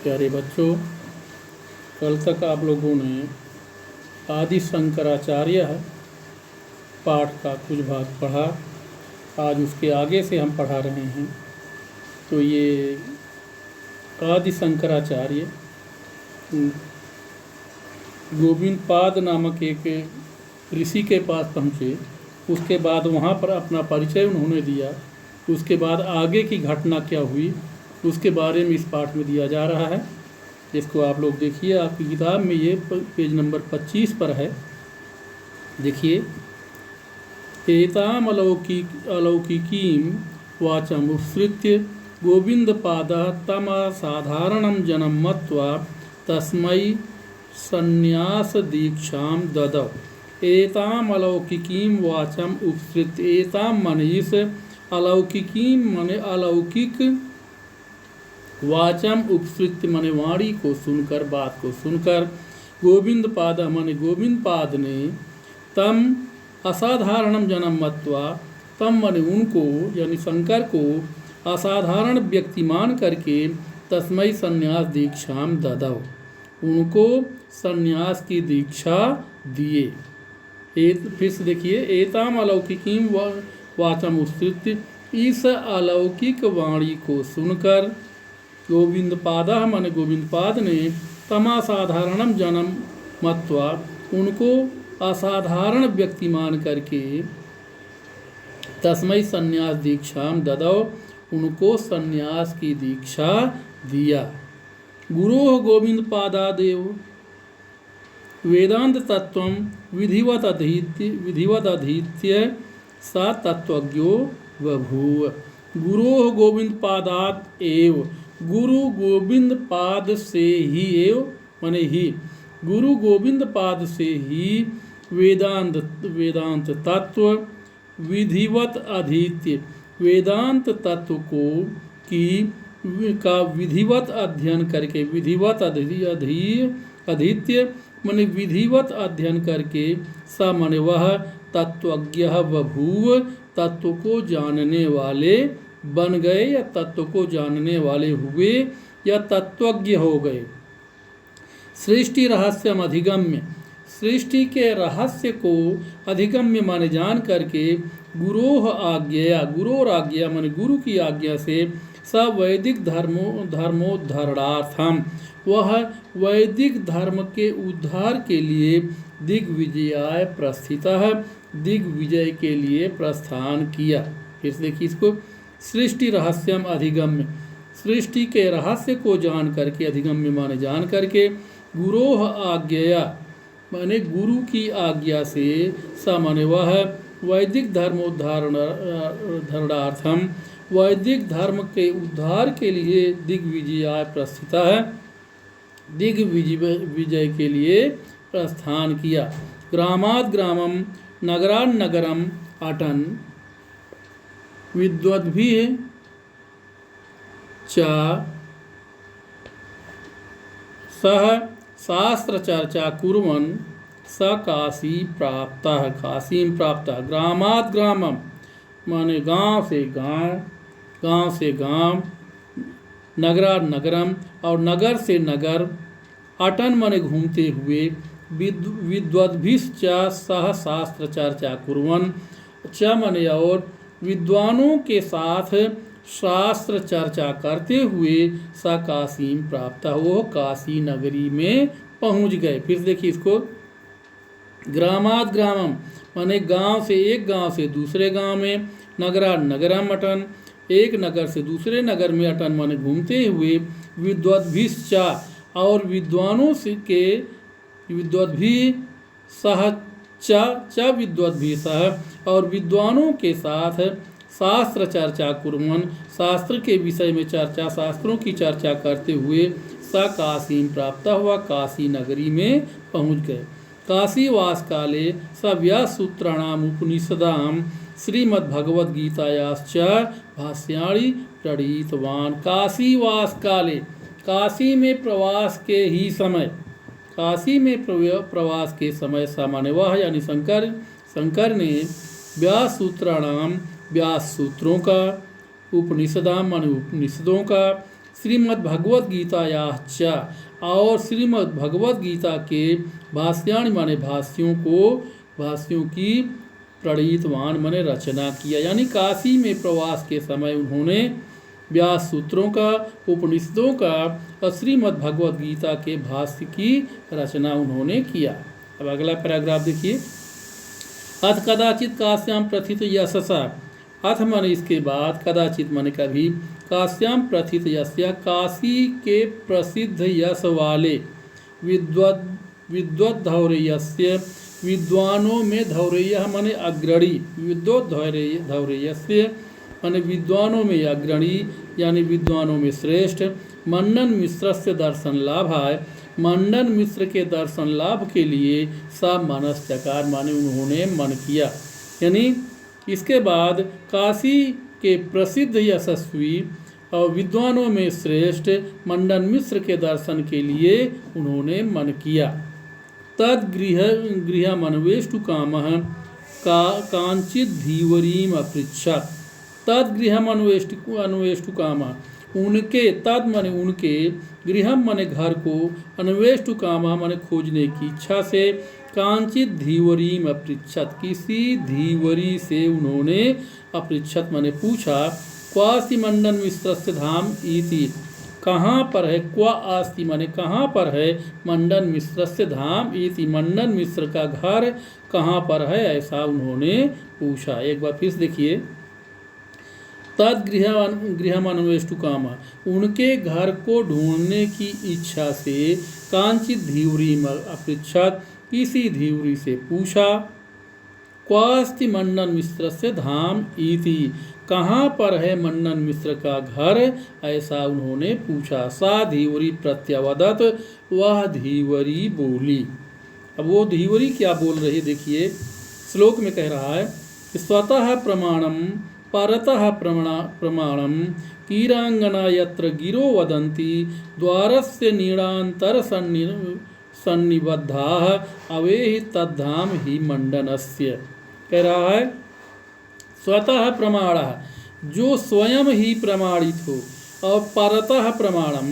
प्यारे बच्चों, कल तक आप लोगों ने आदि शंकराचार्य पाठ का कुछ भाग पढ़ा। आज उसके आगे से हम पढ़ा रहे हैं। तो ये आदि शंकराचार्य गोविंद पाद नामक एक ऋषि के पास पहुँचे। उसके बाद वहाँ पर अपना परिचय उन्होंने दिया। उसके बाद आगे की घटना क्या हुई उसके बारे में इस पाठ में दिया जा रहा है। इसको आप लोग देखिए, आपकी किताब में ये पेज नंबर 25 पर है। देखिए, एताम अलौकिकीं वाचम उत्सृत्य गोविंद पादः तम साधारणं जन्म मत्वा तस्मै संन्यास दीक्षां ददौ। एताम अलौकिकीं वाचम उत्सृत्य, एताम मन इस, अलौकिकीं मने अलौकिक, वाचम उपसृत्य मने वाणी को सुनकर, बात को सुनकर, गोविंद पाद मने गोविंद पाद ने, तम असाधारणम जन्म मत्वा, तम मने उनको यानी शंकर को असाधारण व्यक्ति मान करके, तस्मै संन्यास दीक्षाम ददौ, उनको संन्यास की दीक्षा दिए। फिर से देखिए, एताम अलौकिकीं वाचम उत्सृत्य, इस अलौकिक वाणी को सुनकर, गोविंद पादा माने गोविंद पाद ने, तमासाधारणम जन्म मत्वा, उनको असाधारण व्यक्ति मान करके, तस्मै संन्यास दीक्षाम ददौ, उनको संन्यास की दीक्षा दिया। गुरोः गोविंद पादादेव वेदांत तत्वं विधिवत अधीत्य सा तत्वज्ञो बभूव। गुरोः गोविंद पादात एव, गुरु गोविंद पाद से ही, एव माने ही, गुरु गोविंद पाद से ही वेदांत तत्व विधिवत अधीत्य, वेदांत तत्व को का विधिवत अध्ययन करके, विधिवत अधीत्य माने विधिवत अध्ययन करके, स माने वह, तत्वज्ञ बभूव, तत्व को जानने वाले बन गए, या तत्व को जानने वाले हुए, या तत्वज्ञ हो गए। सृष्टि रहस्यम अधिगम्य, सृष्टि के रहस्य को अधिगम्य माने जान करके, गुरोः आज्ञया, गुरोर आज्ञा माने गुरु की आज्ञा से, स वैदिक धर्मोद्धरणार्थम, वह वैदिक धर्म के उद्धार के लिए दिग्विजयाय प्रस्थितः, दिग्विजय के लिए प्रस्थान किया। फिर से देखिए इसको, सृष्टि रहस्यम अधिगम्य, सृष्टि के रहस्य को जान करके, अधिगम्य माने जान करके, गुरोः आज्ञया माने गुरु की आज्ञा से, स माने वह, वैदिक धर्मोद्धरणार्थम, वैदिक धर्म के उद्धार के लिए दिग्विजयाय प्रस्थित है, दिग्विजय के लिए प्रस्थान किया। ग्रामाद ग्रामम नगरान नगरम अटन विद्वद्भिः च सह शास्त्र चर्चा कुर्वन् स काशी प्राप्तः, काशीं प्राप्तः। ग्रामाद ग्रामम माने गांव से गांव, गांव से गांव, नगरात नगरम और नगर से नगर, अटन माने घूमते हुए, विद्वद्भिश्च सह शास्त्र चर्चा कुर्वन्, च माने और, विद्वानों के साथ शास्त्र चर्चा करते हुए, स काशी प्राप्त, वो काशी नगरी में पहुंच गए। फिर देखिए इसको, ग्रामाद ग्रामम माने गांव से, एक गांव से दूसरे गांव में, नगरा नगरम अटन, एक नगर से दूसरे नगर में, अटन माने घूमते हुए, विद्वद्भिश्च और विद्वानों से के, विद्वद्भि सह च विद्वद्भि सह और विद्वानों के साथ, शास्त्र चर्चा कुर्वन्, शास्त्र के विषय में चर्चा, शास्त्रों की चर्चा करते हुए, स काशी प्राप्त हुआ, काशी नगरी में पहुंच गए। काशीवास काले स व्याससूत्राणाम उपनिषदाम श्रीमद्भगवद्गीतायाश्च भाष्याणि प्रणीतवान्। काशीवास काले, काशी में प्रवास के ही समय, काशी में प्रवास के समय, सामान्य वह यानी शंकर ने व्यास सूत्राणाम, व्यास सूत्रों का, उपनिषदाम माने उपनिषदों का, श्रीमद् भगवद गीतायाश्च, और श्रीमद् भगवद गीता के भाष्याणि माने भाष्यों की प्रणीतवान माने रचना किया। यानी काशी में प्रवास के समय उन्होंने व्यास सूत्रों का, उपनिषदों का और श्रीमद् भगवद गीता के भाष्य की रचना उन्होंने किया। अब अगला पैराग्राफ देखिए। अथ कदाचित काश्याम प्रथित यशसा, अथ माने इसके बाद, कदाचित माने कभी, काश्याम प्रथित यश काशी के प्रसिद्ध यश वाले विद्वद्धौरेयस्य, विद्वानों में धौरेय माने अग्रणी, विद्वद्धौरेयस्य माने विद्वानों में अग्रणी यानी विद्वानों में श्रेष्ठ, मंडन मिश्र से दर्शन लाभाय, मंडन मिश्र के दर्शन लाभ के लिए सा मनस्चकार माने उन्होंने मन किया। यानी इसके बाद काशी के प्रसिद्ध यशस्वी और विद्वानों में श्रेष्ठ मंडन मिश्र के दर्शन के लिए उन्होंने मन किया। तद गृह मनवेष्टु कामः कांचित धीवरीम अपृच्छत, तद गृह अन्वेष्टु कामः, उनके, तद माने उनके, गृह माने घर को, अन्वेष्टु कामः माने खोजने की इच्छा से, कांचित धीवरीम अपृच्छत, किसी धीवरी से उन्होंने, अपृच्छत माने पूछा, क्वास्ति मंडन मिश्रस्य धाम इति, कहाँ पर है, क्वा आस्ति माने कहाँ पर है, मंडन मिश्रस्य धाम इति, मंडन मिश्र का घर कहाँ पर है, ऐसा उन्होंने पूछा। एक बार फिर देखिए। तद गृहमन्वेष्टु कामा, उनके घर को ढूंढने की इच्छा से, कांचित धीवरी अपृच्छत, किसी धीवरी से पूछा, क्वास्ति मंडन मिश्र से धाम इति, कहाँ पर है मंडन मिश्र का घर, ऐसा उन्होंने पूछा। सा धीवरी प्रत्यवदत, वह धीवरी बोली। अब वो धीवरी क्या बोल रही देखिए, श्लोक में कह रहा है, स्वतः प्रमाणम परतः प्रमाणम कीरांगना यत्र गिरो वदन्ति द्वारस्य नीड़ान्तर सन्निबद्धाः अवेहि तद्धाम ही मंडनस्य। कह रहा है स्वतः प्रमाण, जो स्वयं ही प्रमाणित हो, और परतः प्रमाणम,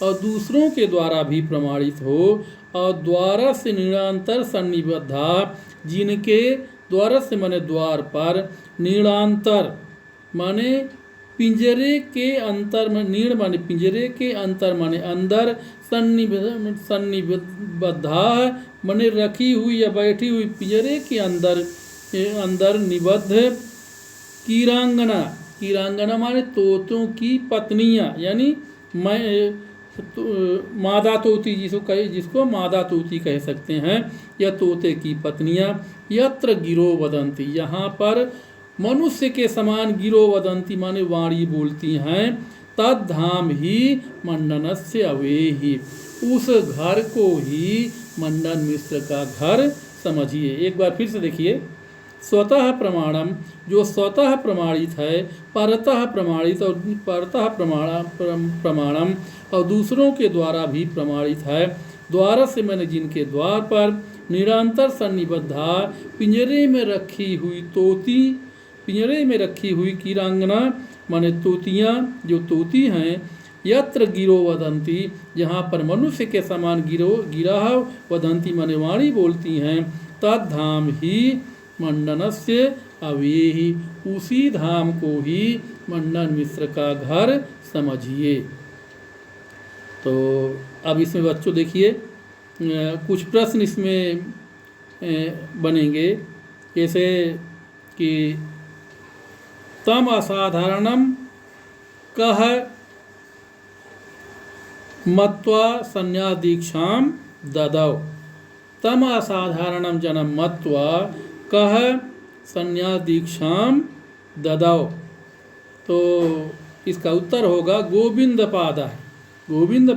और दूसरों के द्वारा भी प्रमाणित हो, और द्वार से नीड़ान्तर सन्निबद्धा, जिनके द्वार से माने द्वार पर, नीड़ान्तर माने पिंजरे के अंतर में, नीड़ माने पिंजरे के अंतर माने अंदर, सन्निबद्धा माने रखी हुई या बैठी हुई, पिंजरे के अंदर निबद्ध, कीरांगना, कीरांगना माने तोतों की पत्नियां, यानी मादा तोती जिसको मादा तोती कह सकते हैं, या तोते की पत्नियां, यत्र गिरो वदंती, यहाँ पर मनुष्य के समान गिरो वदंती माने वाणी बोलती हैं, तद धाम ही मंडनस्य अवेहि, उस घर को ही मंडन मिश्र का घर समझिए। एक बार फिर से देखिए। स्वतः प्रमाणम, जो स्वतः प्रमाणित है, परतः प्रमाणित और परतः प्रमाणम, और दूसरों के द्वारा भी प्रमाणित है, द्वार से मैंने जिनके द्वार पर, निरंतर सन्निबद्धा, पिंजरे में रखी हुई तोती, पिंजरे में रखी हुई कीरांगना माने तोतियाँ, जो तोती हैं, यत्र गिरो वदंती, जहाँ पर मनुष्य के समान गिरा वदंती माने वाणी बोलती हैं, तद धाम ही मंडनस्य अवेहि, उसी धाम को ही मंडन मिश्र का घर समझिए। तो अब इसमें बच्चों देखिए कुछ प्रश्न इसमें बनेंगे, जैसे कि तम असाधारणम कह मत्वा संन्यास दीक्षाम ददौ, तम असाधारणम जन्म मत्वा कह संन्यास दीक्षाम ददौ। तो इसका उत्तर होगा गोविंद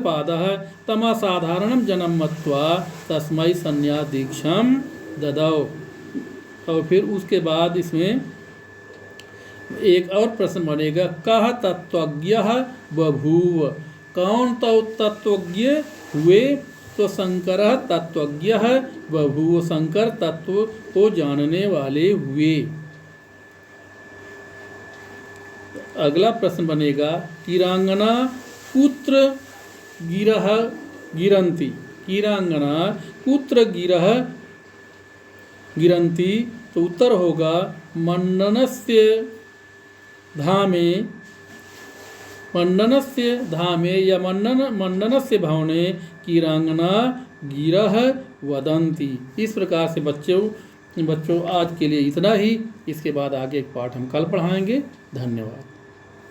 पादः तम असाधारणम जन्म मत्वा तस्मै संन्यास दीक्षाम ददौ। और फिर उसके बाद इसमें एक और प्रश्न बनेगा, कह तत्वज्ञ बभूव, कौन तो तत्वज्ञ हुए, तो शंकर तत्वज्ञ बभूव, शंकर तत्व को जानने वाले हुए। अगला प्रश्न बनेगा, कीरांगना कुत्र गिरः गिरन्ति, कीरांगना कुत्र गिरः गिरन्ति, तो उत्तर होगा मण्डनस्य धामे, मण्डनस्य धामे या मण्डनस्य भवने कीरांगना गिरः वदन्ति। इस प्रकार से बच्चों आज के लिए इतना ही। इसके बाद आगे एक पाठ हम कल पढ़ाएंगे। धन्यवाद।